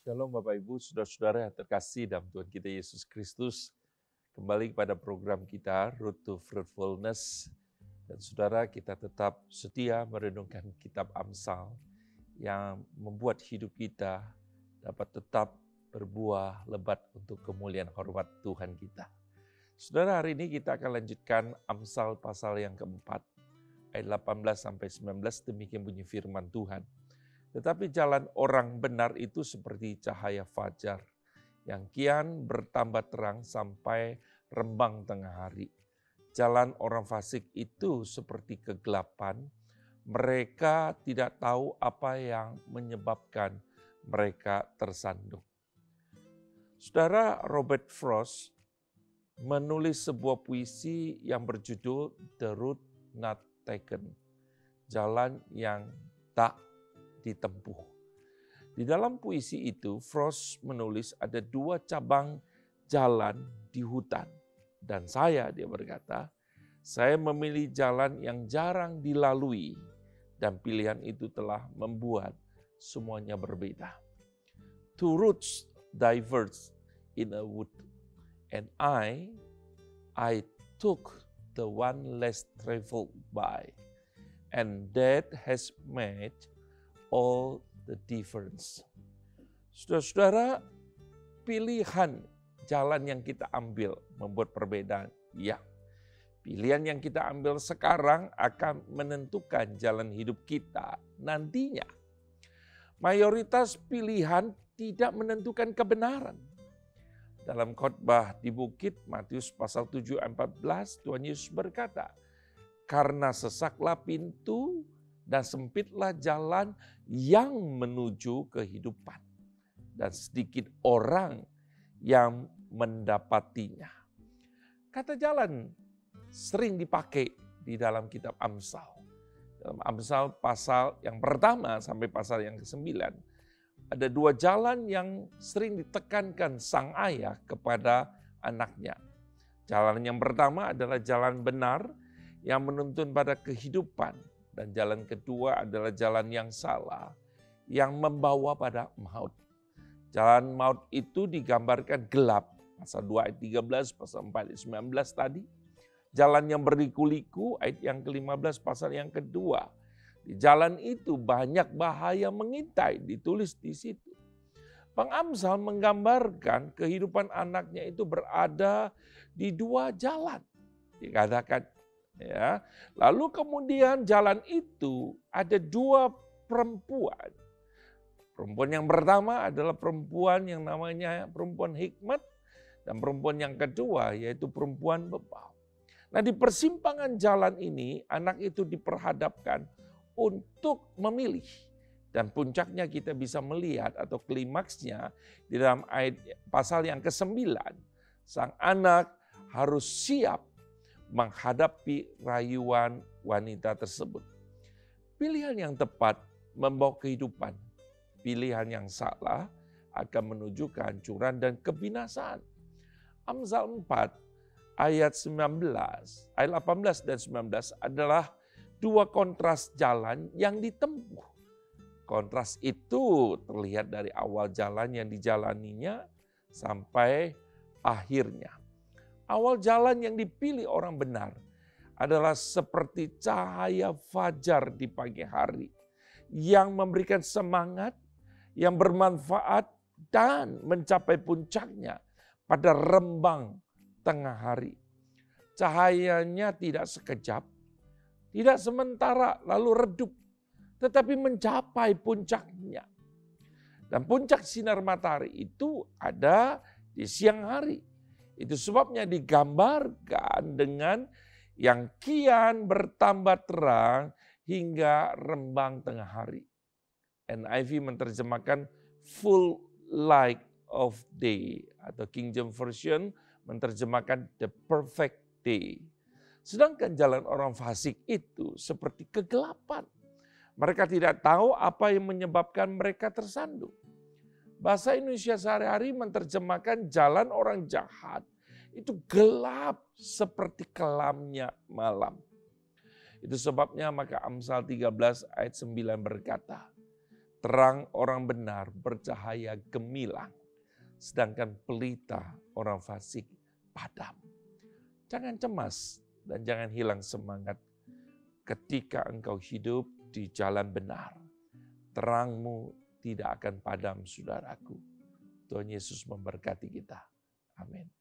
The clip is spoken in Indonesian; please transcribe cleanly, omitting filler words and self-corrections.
Shalom Bapak Ibu, saudara-saudara yang terkasih dalam Tuhan kita Yesus Kristus. Kembali kepada program kita, Road to Fruitfulness. Dan saudara, kita tetap setia merenungkan kitab Amsal yang membuat hidup kita dapat tetap berbuah lebat untuk kemuliaan hormat Tuhan kita. Saudara, hari ini kita akan lanjutkan Amsal pasal yang keempat, ayat 18-19, demikian bunyi firman Tuhan. Tetapi jalan orang benar itu seperti cahaya fajar yang kian bertambah terang sampai rembang tengah hari. Jalan orang fasik itu seperti kegelapan, mereka tidak tahu apa yang menyebabkan mereka tersandung. Saudara, Robert Frost menulis sebuah puisi yang berjudul The Road Not Taken, jalan yang tak ditempuh. Di dalam puisi itu, Frost menulis ada dua cabang jalan di hutan. Dan dia berkata, saya memilih jalan yang jarang dilalui dan pilihan itu telah membuat semuanya berbeda. Two roads diverge in a wood and I took the one less traveled by, and that has made all the difference. Saudara-saudara, pilihan jalan yang kita ambil membuat perbedaan. Ya, pilihan yang kita ambil sekarang akan menentukan jalan hidup kita nantinya. Mayoritas pilihan tidak menentukan kebenaran. Dalam khotbah di bukit, Matius pasal 7:14, Tuhan Yesus berkata, karena sesaklah pintu dan sempitlah jalan yang menuju kehidupan, dan sedikit orang yang mendapatinya. Kata jalan sering dipakai di dalam kitab Amsal. Dalam Amsal pasal yang pertama sampai pasal yang ke-9, ada dua jalan yang sering ditekankan sang ayah kepada anaknya. Jalan yang pertama adalah jalan benar yang menuntun pada kehidupan. Dan jalan kedua adalah jalan yang salah, yang membawa pada maut. Jalan maut itu digambarkan gelap, pasal 2 ayat 13, pasal 4 ayat 19 tadi. Jalan yang berliku-liku, ayat yang ke-15, pasal yang kedua. Di jalan itu banyak bahaya mengintai, ditulis di situ. Pengamsal menggambarkan kehidupan anaknya itu berada di dua jalan. Dikatakan, ya, lalu kemudian jalan itu ada dua perempuan. Perempuan yang pertama adalah perempuan yang namanya perempuan hikmat, dan perempuan yang kedua yaitu perempuan bebal. Nah, di persimpangan jalan ini anak itu diperhadapkan untuk memilih, dan puncaknya kita bisa melihat atau klimaksnya di dalam ayat pasal yang ke-9. Sang anak harus siap menghadapi rayuan wanita tersebut. Pilihan yang tepat membawa kehidupan. Pilihan yang salah akan menuju kehancuran dan kebinasaan. Amsal 4 ayat 19, ayat 18 dan 19 adalah dua kontras jalan yang ditempuh. Kontras itu terlihat dari awal jalan yang dijalaninya sampai akhirnya. Awal jalan yang dipilih orang benar adalah seperti cahaya fajar di pagi hari yang memberikan semangat, yang bermanfaat dan mencapai puncaknya pada rembang tengah hari. Cahayanya tidak sekejap, tidak sementara lalu redup, tetapi mencapai puncaknya. Dan puncak sinar matahari itu ada di siang hari. Itu sebabnya digambarkan dengan yang kian bertambah terang hingga rembang tengah hari. NIV menerjemahkan full light of day, atau King James Version menerjemahkan the perfect day. Sedangkan jalan orang fasik itu seperti kegelapan. Mereka tidak tahu apa yang menyebabkan mereka tersandung. Bahasa Indonesia sehari-hari menerjemahkan jalan orang jahat itu gelap seperti kelamnya malam. Itu sebabnya maka Amsal 13 ayat 9 berkata, Terang orang benar bercahaya gemilang, sedangkan pelita orang fasik padam. Jangan cemas dan jangan hilang semangat ketika engkau hidup di jalan benar. Terangmu tidak akan padam, saudaraku. Tuhan Yesus memberkati kita. Amin.